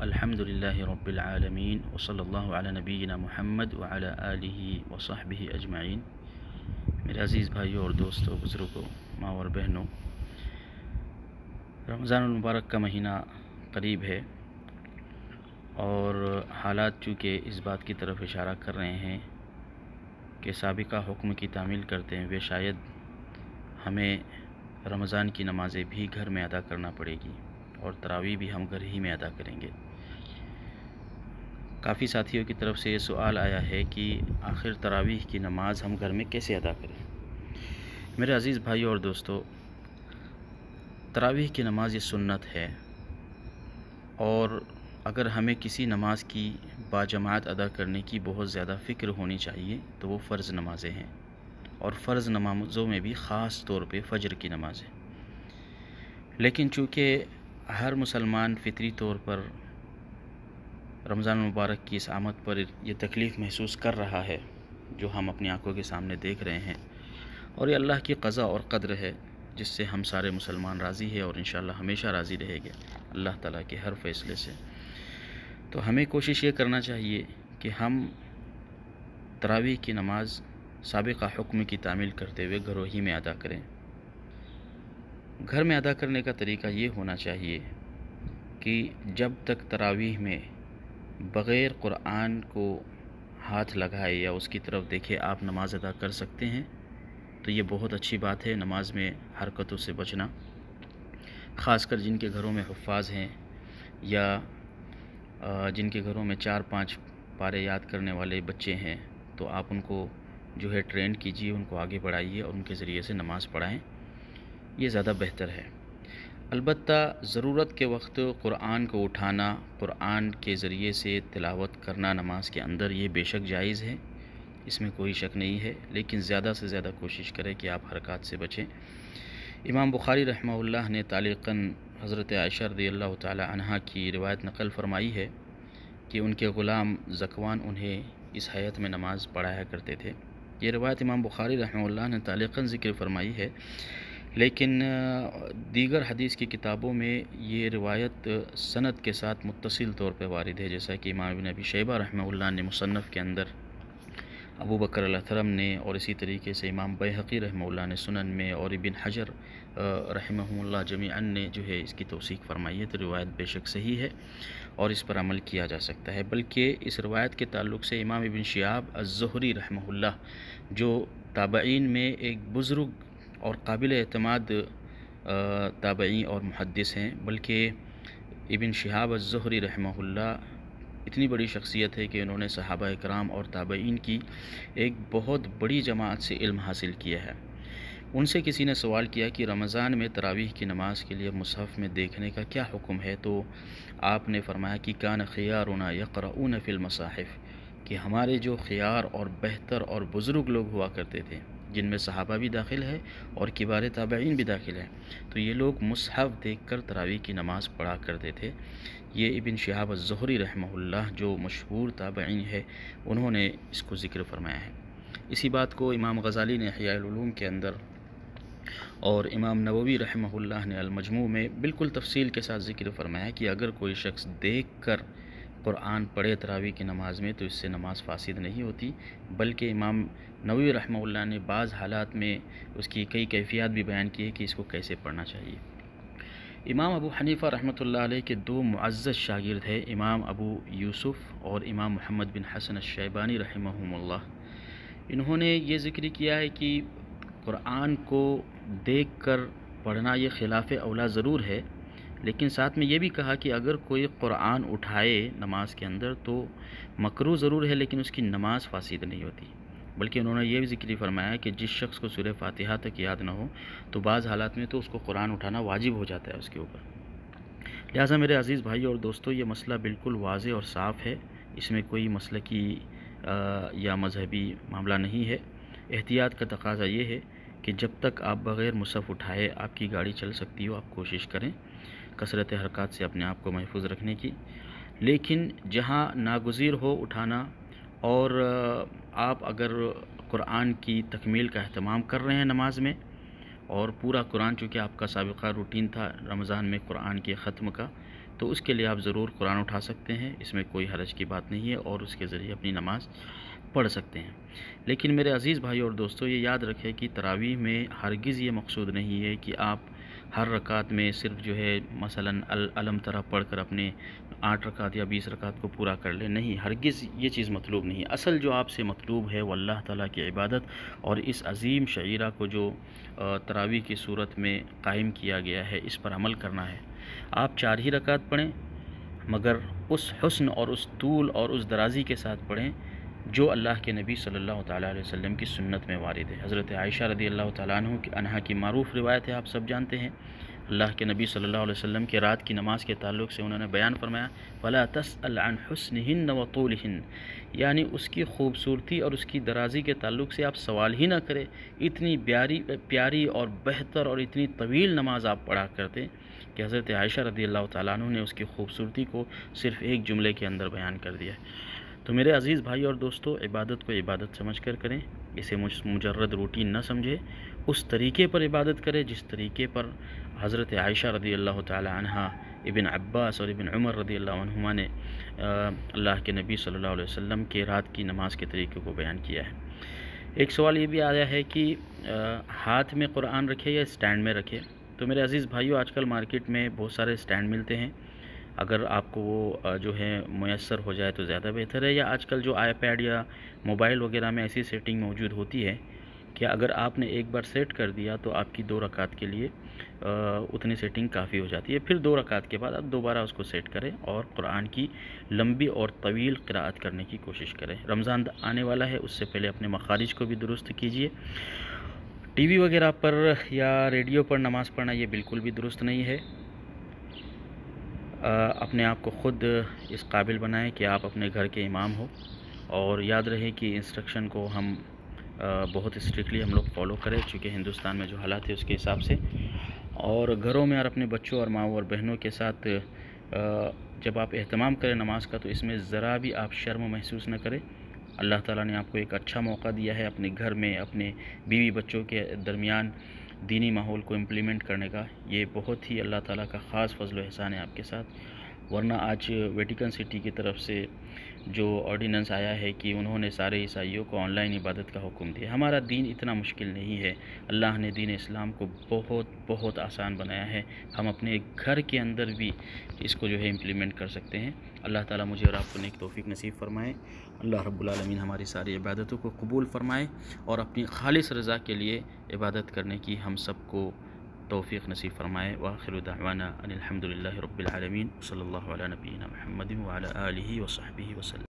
الحمدللہ رب العالمین وصلی اللہ علی نبینا محمد وعلی آلہ وصحبہ اجمعین۔ میرے عزیز بھائیوں اور دوستوں، بزرگوں، ماں اور بہنوں، رمضان المبارک کا مہینہ قریب ہے اور حالات چونکہ اس بات کی طرف اشارہ کر رہے ہیں کہ سابقہ حکم کی تعمیل کرتے ہوئے شاید ہمیں رمضان کی نمازیں بھی گھر میں ادا کرنا پڑے گی اور تراویح بھی ہم گھر ہی میں ادا کریں گے۔ کافی ساتھیوں کی طرف سے یہ سوال آیا ہے کہ آخر تراویح کی نماز ہم گھر میں کیسے ادا کریں۔ میرے عزیز بھائیوں اور دوستو، تراویح کی نماز یہ سنت ہے، اور اگر ہمیں کسی نماز کی باجماعت ادا کرنے کی بہت زیادہ فکر ہونی چاہیے تو وہ فرض نمازیں ہیں، اور فرض نمازوں میں بھی خاص طور پہ فجر کی نماز ہے۔ لیکن چونکہ ہر مسلمان فطری طور پر رمضان المبارک کی اس آمد پر یہ تکلیف محسوس کر رہا ہے جو ہم اپنی آنکھوں کے سامنے دیکھ رہے ہیں، اور یہ اللہ کی قضا اور قدر ہے جس سے ہم سارے مسلمان راضی ہیں اور انشاءاللہ ہمیشہ راضی رہے گے اللہ تعالیٰ کے ہر فیصلے سے۔ تو ہمیں کوشش یہ کرنا چاہیے کہ ہم تراویح کی نماز سابقہ حکم کی تعمیل کرتے ہوئے گھروں ہی میں ادا کریں۔ گھر میں ادا کرنے کا طریقہ یہ ہونا چاہیے کہ جب تک تراویح میں بغیر قرآن کو ہاتھ لگائے یا اس کی طرف دیکھے آپ نماز ادا کر سکتے ہیں تو یہ بہت اچھی بات ہے۔ نماز میں حرکتوں سے بچنا، خاص کر جن کے گھروں میں حفاظ ہیں یا جن کے گھروں میں 4-5 پارے یاد کرنے والے بچے ہیں، تو آپ ان کو جو ہے ٹرین کیجیے، ان کو آگے بڑھائیے اور ان کے ذریعے سے نماز پڑھائیں، یہ زیادہ بہتر ہے۔ البتہ ضرورت کے وقت قرآن کو اٹھانا، قرآن کے ذریعے سے تلاوت کرنا نماز کے اندر، یہ بے شک جائز ہے، اس میں کوئی شک نہیں ہے، لیکن زیادہ سے زیادہ کوشش کریں کہ آپ حرکات سے بچیں۔ امام بخاری رحمہ اللہ نے تعلیقاً حضرت عائشہ رضی اللہ تعالی عنہا کی روایت نقل فرمائی ہے کہ ان کے غلام ذکوان انہیں اس حیت میں نماز پڑھایا کرتے تھے۔ یہ روایت امام بخاری رحمہ اللہ نے تعلیقاً ذکر فرمائی ہے، لیکن دیگر حدیث کی کتابوں میں یہ روایت سند کے ساتھ متصل طور پہ وارد ہے، جیسا کہ امام ابن ابی شیبہ رحمہ اللہ نے مصنف کے اندر، ابو بکر الاثرم نے، اور اسی طریقے سے امام بیہقی رحمہ اللہ نے سنن میں، اور ابن حجر رحمہ اللہ جمیعاً نے جو ہے اس کی توثیق فرمائی ہے۔ تو روایت بے شک صحیح ہے اور اس پر عمل کیا جا سکتا ہے، بلکہ اس روایت کے تعلق سے امام ابن شہاب الزہری رحمہ اللہ، جو تابعین میں ایک بزرگ اور قابل اعتماد تابعی اور محدث ہیں، بلکہ ابن شہاب الزہری رحمہ اللہ اتنی بڑی شخصیت ہے کہ انہوں نے صحابہ کرام اور تابعین کی ایک بہت بڑی جماعت سے علم حاصل کیا ہے۔ ان سے کسی نے سوال کیا کہ رمضان میں تراویح کی نماز کے لیے مصحف میں دیکھنے کا کیا حکم ہے، تو آپ نے فرمایا کہ کان خیارنا یقرؤون فی المصاحف، کہ ہمارے جو خیار اور بہتر اور بزرگ لوگ ہوا کرتے تھے، جن میں صحابہ بھی داخل ہے اور کبار تابعین بھی داخل ہیں، تو یہ لوگ مصحف دیکھ کر تراویح کی نماز پڑھا کرتے تھے۔ یہ ابن شہاب الزہری رحمہ اللہ جو مشہور تابعین ہے، انہوں نے اس کو ذکر فرمایا ہے۔ اسی بات کو امام غزالی نے احیاء العلوم کے اندر اور امام نووی رحمہ اللہ نے المجموع میں بالکل تفصیل کے ساتھ ذکر فرمایا کہ اگر کوئی شخص دیکھ کر قرآن پڑھے تراویح کی نماز میں تو اس سے نماز فاسد نہیں ہوتی، بلکہ امام نووی رحمہ اللہ نے بعض حالات میں اس کی کئی کیفیات بھی بیان کی ہے کہ اس کو کیسے پڑھنا چاہیے۔ امام ابو حنیفہ رحمۃ اللہ علیہ کے دو معزز شاگرد ہیں، امام ابو یوسف اور امام محمد بن حسن الشیبانی رحمہم اللہ۔ انہوں نے یہ ذکر کیا ہے کہ قرآن کو دیکھ کر پڑھنا یہ خلاف اولا ضرور ہے، لیکن ساتھ میں یہ بھی کہا کہ اگر کوئی قرآن اٹھائے نماز کے اندر تو مکروہ ضرور ہے، لیکن اس کی نماز فاسد نہیں ہوتی، بلکہ انہوں نے یہ بھی ذکر فرمایا کہ جس شخص کو سورہ فاتحہ تک یاد نہ ہو تو بعض حالات میں تو اس کو قرآن اٹھانا واجب ہو جاتا ہے اس کے اوپر۔ لہٰذا میرے عزیز بھائی اور دوستو، یہ مسئلہ بالکل واضح اور صاف ہے، اس میں کوئی مسلکی یا مذہبی معاملہ نہیں ہے۔ احتیاط کا تقاضا یہ ہے کہ جب تک آپ بغیر مصحف اٹھائے آپ کی گاڑی چل سکتی ہو، آپ کوشش کریں کثرت حرکات سے اپنے آپ کو محفوظ رکھنے کی، لیکن جہاں ناگزیر ہو اٹھانا، اور آپ اگر قرآن کی تکمیل کا اہتمام کر رہے ہیں نماز میں، اور پورا قرآن چونکہ آپ کا سابقہ روٹین تھا رمضان میں قرآن کے ختم کا، تو اس کے لیے آپ ضرور قرآن اٹھا سکتے ہیں، اس میں کوئی حرج کی بات نہیں ہے، اور اس کے ذریعے اپنی نماز پڑھ سکتے ہیں۔ لیکن میرے عزیز بھائی اور دوستو، یہ یاد رکھیں کہ تراویح میں ہرگز یہ مقصود نہیں ہے کہ آپ ہر رکعت میں صرف جو ہے مثلا الم ترا پڑھ کر اپنے 8 رکعت یا 20 رکعت کو پورا کر لیں، نہیں، ہرگز یہ چیز مطلوب نہیں ہے۔ اصل جو آپ سے مطلوب ہے وہ اللہ تعالیٰ کی عبادت اور اس عظیم شعیرہ کو جو تراویح کی صورت میں قائم کیا گیا ہے، اس پر عمل کرنا ہے۔ آپ 4 ہی رکعت پڑھیں، مگر اس حسن اور اس طول اور اس درازی کے ساتھ پڑھیں جو اللہ کے نبی صلی اللہ تعالیٰ علیہ وسلم کی سنت میں وارد ہے۔ حضرت عائشہ رضی اللہ تعالیٰ عنہ کی معروف روایت ہے، آپ سب جانتے ہیں، اللہ کے نبی صلی اللہ علیہ وسلم کے رات کی نماز کے تعلق سے انہوں نے بیان فرمایا، فَلَا تَسْأَلْ عَنْ حُسْنِهِنَّ وَطُولِهِنَّ، یعنی اس کی خوبصورتی اور اس کی درازی کے تعلق سے آپ سوال ہی نہ کریں، اتنی پیاری اور بہتر اور اتنی طویل نماز آپ پڑھا کرتے کہ حضرت عائشہ رضی اللہ تعالیٰ عنہ نے اس کی خوبصورتی کو صرف ایک جملے کے اندر بیان کر دیا ہے۔ تو میرے عزیز بھائی اور دوستو، عبادت کو عبادت سمجھ کر کریں، اسے مجرد روٹین نہ سمجھے، اس طریقے پر عبادت کرے جس طریقے پر حضرت عائشہ رضی اللہ تعالی عنہ، ابن عباس اور ابن عمر رضی اللہ عنہما نے اللہ کے نبی صلی اللہ علیہ وسلم کے رات کی نماز کے طریقے کو بیان کیا ہے۔ ایک سوال یہ بھی آیا ہے کہ ہاتھ میں قرآن رکھے یا اسٹینڈ میں رکھے؟ تو میرے عزیز بھائیو، آج کل مارکیٹ میں بہت سارے اسٹینڈ ملتے ہیں، اگر آپ کو وہ جو ہے میسر ہو جائے تو زیادہ بہتر ہے، یا آج کل جو آئی پیڈ یا موبائل وغیرہ میں ایسی سیٹنگ موجود ہوتی ہے کہ اگر آپ نے ایک بار سیٹ کر دیا تو آپ کی 2 رکعت کے لیے اتنی سیٹنگ کافی ہو جاتی ہے، پھر 2 رکعت کے بعد آپ دوبارہ اس کو سیٹ کریں اور قرآن کی لمبی اور طویل قراءت کرنے کی کوشش کریں۔ رمضان آنے والا ہے، اس سے پہلے اپنے مخارج کو بھی درست کیجیے۔ ٹی وی وغیرہ پر یا ریڈیو پر نماز پڑھنا یہ بالکل بھی درست نہیں ہے۔ اپنے آپ کو خود اس قابل بنائیں کہ آپ اپنے گھر کے امام ہو، اور یاد رہے کہ انسٹرکشن کو ہم بہت اسٹرکٹلی ہم لوگ فالو کریں، چونکہ ہندوستان میں جو حالات ہے اس کے حساب سے، اور گھروں میں اور اپنے بچوں اور ماؤں اور بہنوں کے ساتھ جب آپ اہتمام کریں نماز کا تو اس میں ذرا بھی آپ شرم محسوس نہ کریں۔ اللہ تعالیٰ نے آپ کو ایک اچھا موقع دیا ہے اپنے گھر میں اپنے بیوی بچوں کے درمیان دینی ماحول کو امپلیمنٹ کرنے کا، یہ بہت ہی اللہ تعالیٰ کا خاص فضل و احسان ہے آپ کے ساتھ۔ ورنہ آج ویٹیکن سٹی کی طرف سے جو آرڈیننس آیا ہے کہ انہوں نے سارے عیسائیوں کو آن لائن عبادت کا حکم دیا۔ ہمارا دین اتنا مشکل نہیں ہے، اللہ نے دین اسلام کو بہت آسان بنایا ہے، ہم اپنے گھر کے اندر بھی اس کو جو ہے امپلیمنٹ کر سکتے ہیں۔ اللہ تعالیٰ مجھے اور آپ کو نیک توفیق نصیب فرمائے۔ اللہ رب العالمین ہماری ساری عبادتوں کو قبول فرمائے اور اپنی خالص رضا کے لیے عبادت کرنے کی ہم سب کو توفیق نصیب فرمائے۔ وآخر دعوانا ان الحمد للہ رب العالمین، صلی اللہ علی نبینا محمد وعلی آلہ وصحبہ وسلم۔